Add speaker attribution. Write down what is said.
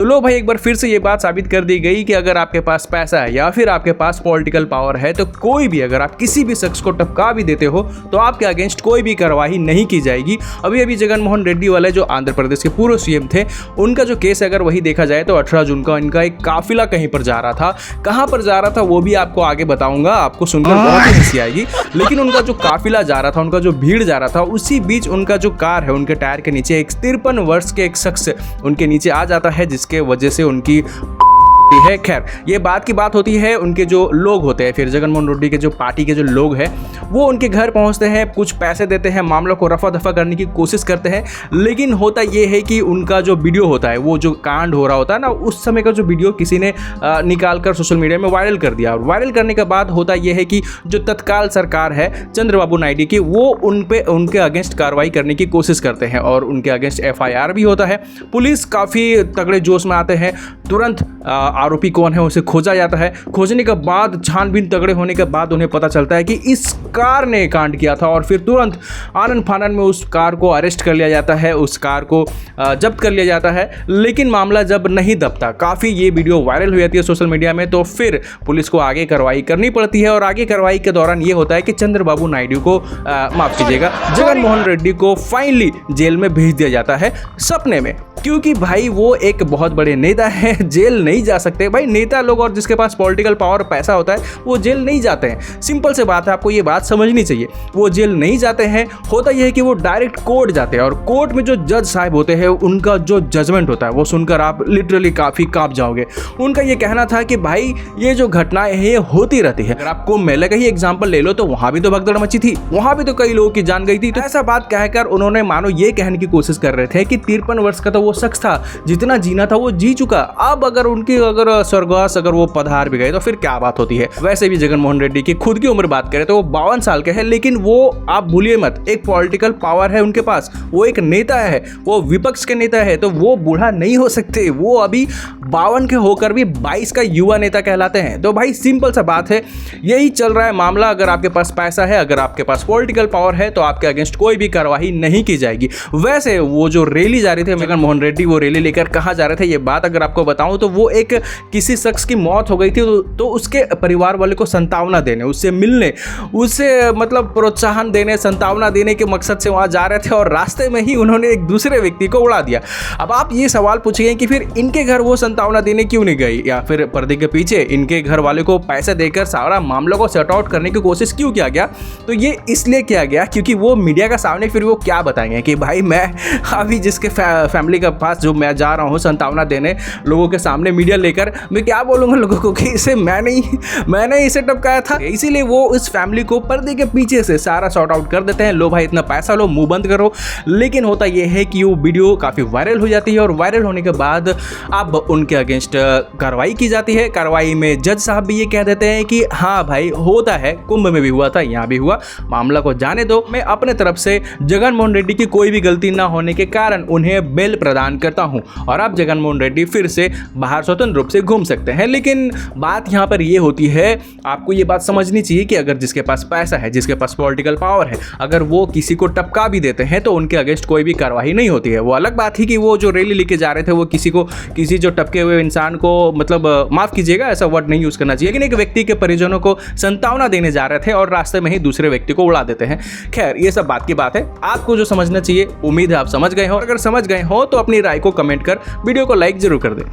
Speaker 1: तो लो भाई, एक बार फिर से ये बात साबित कर दी गई कि अगर आपके पास पैसा है या फिर आपके पास पॉलिटिकल पावर है तो कोई भी, अगर आप किसी भी शख्स को टपका भी देते हो तो आपके अगेंस्ट कोई भी कार्रवाई नहीं की जाएगी। अभी अभी जगन मोहन रेड्डी वाले जो आंध्र प्रदेश के पूर्व सीएम थे, उनका जो केस अगर वही देखा जाए तो 18 जून का इनका एक काफिला कहीं पर जा रहा था। कहाँ पर जा रहा था वो भी आपको आगे बताऊंगा, आपको सुनकर बहुत ही हंसी आएगी। लेकिन उनका जो काफिला जा रहा था, उनका जो भीड़ जा रहा था, उसी बीच उनका जो कार है, उनके टायर के नीचे एक 53 वर्ष के एक शख्स उनके नीचे आ जाता है, जिसके वजह से उनकी है। खैर, ये बात की बात होती है, उनके जो लोग होते हैं, फिर जगन मोहन रेड्डी के जो पार्टी के जो लोग हैं वो उनके घर पहुंचते हैं, कुछ पैसे देते हैं, मामलों को रफा दफा करने की कोशिश करते हैं। लेकिन होता ये है कि उनका जो वीडियो होता है, वो जो कांड हो रहा होता है ना, उस समय का जो वीडियो किसी ने निकाल कर सोशल मीडिया में वायरल कर दिया। और वायरल करने के बाद होता ये है कि जो तत्काल सरकार है चंद्रबाबू नायडू की, वो उनके अगेंस्ट कार्रवाई करने की कोशिश करते हैं और उनके अगेंस्ट FIR भी होता है। पुलिस काफ़ी तगड़े जोश में आते हैं, तुरंत आरोपी कौन है उसे खोजा जाता है। खोजने के बाद, छानबीन तगड़े होने के बाद उन्हें पता चलता है कि इस कार ने कांड किया था और फिर तुरंत आनन फानन में उस कार को अरेस्ट कर लिया जाता है, उस कार को जब्त कर लिया जाता है। लेकिन मामला जब नहीं दबता, काफ़ी ये वीडियो वायरल हो जाती है सोशल मीडिया में, तो फिर पुलिस को आगे कार्रवाई करनी पड़ती है। और आगे कार्रवाई के दौरान ये होता है कि चंद्रबाबू नायडू को माफ़ कीजिएगा, जगन मोहन रेड्डी को फाइनली जेल में भेज दिया जाता है, सपने में। क्योंकि भाई वो एक बहुत बड़े नेता है, जेल नहीं जा सकते भाई। नेता लोग और जिसके पास पॉलिटिकल पावर पैसा होता है वो जेल नहीं जाते हैं। सिंपल से बात है, आपको ये बात समझनी चाहिए। वो जेल नहीं जाते हैं, होता यह है कि वो डायरेक्ट कोर्ट जाते हैं और कोर्ट में जो जज साहब होते हैं उनका जो जजमेंट होता है वो सुनकर आप लिटरली काफ़ी कांप जाओगे। उनका ये कहना था कि भाई ये जो घटनाएं हैं ये होती रहती है। अगर आप कुंभ मेले का ही एग्जाम्पल ले लो तो वहाँ भी तो भगदड़ मची थी, वहाँ भी तो कई लोगों की जान गई थी। तो ऐसा बात कहकर उन्होंने मानो ये कहने की कोशिश कर रहे थे कि 53 वर्ष का तो वो शख्स था, जितना जीना था वो जी चुका। अब अगर उनकी स्वर्गवास अगर वो पधार भी गए तो फिर क्या बात होती है। वैसे भी जगन मोहन रेड्डी की खुद की उम्र बात करें तो वो 52 साल के हैं, लेकिन वो आप भूलिए मत, एक पॉलिटिकल पावर है उनके पास, वो एक नेता है, वो विपक्ष के नेता है, तो वो बूढ़ा नहीं हो सकते। वो अभी 52 के होकर भी 22 का युवा नेता कहलाते हैं। तो भाई सिंपल सा बात है, यही चल रहा है मामला। अगर आपके पास पैसा है, अगर आपके पास पॉलिटिकल पावर है तो आपके अगेंस्ट कोई भी कार्रवाई नहीं की जाएगी। वैसे वो जो रैली जा रही थी जगन मोहन रेड्डी, वो रैली लेकर कहाँ जा रहे थे ये बात अगर आपको बताऊं तो वो एक किसी शख्स की मौत हो गई थी तो उसके परिवार वाले को संतावना देने, उससे मिलने, उसे मतलब प्रोत्साहन देने, संतावना देने के मकसद से वहाँ जा रहे थे और रास्ते में ही उन्होंने एक दूसरे व्यक्ति को उड़ा दिया। अब आप ये सवाल पूछिए कि फिर इनके घर वो संतावना देने क्यों नहीं गई, या फिर पर्दे के पीछे इनके घर वाले को पैसे देकर सारा मामलों को सेट आउट करने की कोशिश क्यों किया गया? तो ये इसलिए किया गया क्योंकि वो मीडिया का सामने फिर वो क्या बताएंगे कि भाई मैं अभी जिसके फैमिली के पास जो मैं जा रहा हूँ संतावना देने लोगों के सामने मीडिया लेकर, मैं क्या बोलूँगा लोगों को कि इसे मैंने इसे टपकाया था। इसीलिए वो इस फैमिली को पर्दे के पीछे से सारा सॉर्ट आउट कर देते हैं, लो भाई इतना पैसा लो, मुंह बंद करो। लेकिन होता यह है कि वो वीडियो काफ़ी वायरल हो जाती है और वायरल होने के बाद अब उनके अगेंस्ट कार्रवाई की जाती है। कार्रवाई में जज साहब भी ये कह देते हैं कि हाँ भाई होता है, कुंभ में भी हुआ था, यहाँ भी हुआ, मामला को जाने दो। मैं अपने तरफ से जगन मोहन रेड्डी की कोई भी गलती ना होने के कारण उन्हें बेल प्रदान करता हूँ और अब जगन मोहन रेड्डी फिर से बाहर स्वतंत्र रूप से घूम सकते हैं। लेकिन बात यहाँ पर ये होती है, आपको ये बात समझनी चाहिए कि अगर जिसके पास पैसा है, जिसके पास पॉलिटिकल पावर है, अगर वो किसी को टपका भी देते हैं तो उनके अगेंस्ट कोई भी कार्रवाई नहीं होती है। वो अलग बात ही कि वो जो रैली लेके जा रहे थे वो किसी जो टपके हुए इंसान को, मतलब माफ कीजिएगा ऐसा वर्ड नहीं यूज करना चाहिए, लेकिन एक व्यक्ति के परिजनों को संतावना देने जा रहे थे और रास्ते में ही दूसरे व्यक्ति को उड़ा देते हैं। खैर ये सब बात की बात है, आपको जो समझना चाहिए उम्मीद है आप समझ गए हो। अगर समझ गए हो तो अपनी राय को कमेंट कर वीडियो को लाइक जरूर कर दें।